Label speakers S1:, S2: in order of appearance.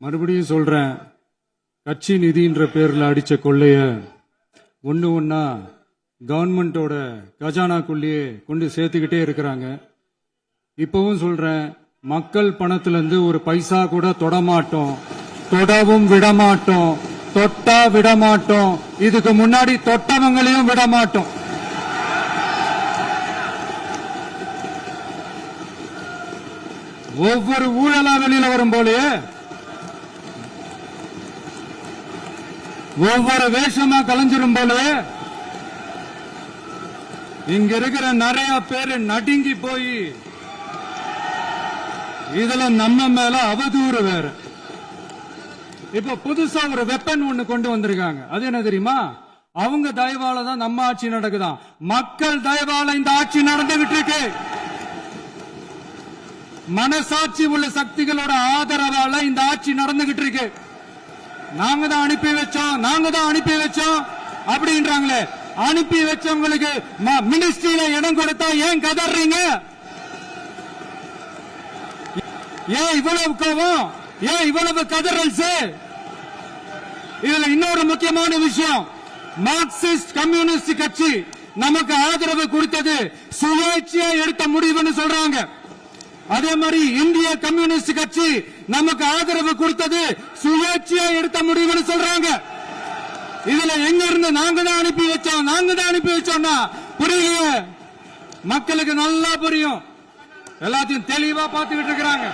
S1: மறுபடியும் சொல்றேன், கட்சி நிதின்ற பேர்ல அடிச்ச கொள்ளைய ஒண்ணு ஒன்னா கவர்மெண்டோட கஜானாக்குள்ளேயே கொண்டு சேர்த்துக்கிட்டே இருக்கிறாங்க. இப்பவும் சொல்றேன், மக்கள் பணத்துல இருந்து ஒரு பைசா கூட தொடமாட்டோம், தொடவும் விடமாட்டோம், தொட்டா விடமாட்டோம், இதுக்கு முன்னாடி தொட்டவங்களையும் விடமாட்டோம். ஒவ்வொரு ஊழலா வெளியில வரும் போலே, ஒவ்வொரு வேஷமா கலைஞ்சிரும் போலே, இங்க இருக்கிற நிறைய பேரு நடுங்கி போய் இதுல நம்ம மேல அவதூறு வேற. இப்ப புதுசா ஒரு வெப்பன் ஒண்ணு கொண்டு வந்திருக்காங்க. அது என்ன தெரியுமா? அவங்க தயவால தான் நம்ம ஆட்சி நடக்குதான். மக்கள் தயவால இந்த ஆட்சி நடந்துகிட்டு இருக்கு. மனசாட்சி உள்ள சக்திகளோட ஆதரவால இந்த ஆட்சி நடந்துகிட்டு இருக்கு. நாங்க தான் அனுப்பி வச்சோம், நாங்க தான் அனுப்பி வச்சோம் அப்படின்றாங்களே. அனுப்பி வச்சவங்களுக்கு மினிஸ்ட்ரியில இடம் கொடுத்தா ஏன் கதறீங்க? ஏன் இவ்வளவு கோபம்? ஏன் இவ்வளவு கதறல்ஸ்? இதுல இன்னொரு முக்கியமான விஷயம், மார்க்சிஸ்ட் கம்யூனிஸ்ட் கட்சி நமக்கு ஆதரவு கொடுத்தது சுயேட்சையா எடுத்த முடிவுன்னு சொல்றாங்க. அதே மாதிரி இந்திய கம்யூனிஸ்ட் கட்சி நமக்கு ஆதரவு கொடுத்தது சுயேட்சையா எடுத்த முடிவுன்னு சொல்றாங்க. இதுல எங்க இருந்து நாங்க தான் அனுப்பி வச்சோம், நாங்க தான் அனுப்பி வச்சோம்னா புரியல. மக்களுக்கு நல்லா புரியும், எல்லாத்தையும் தெளிவா பார்த்துக்கிட்டு இருக்கிறாங்க.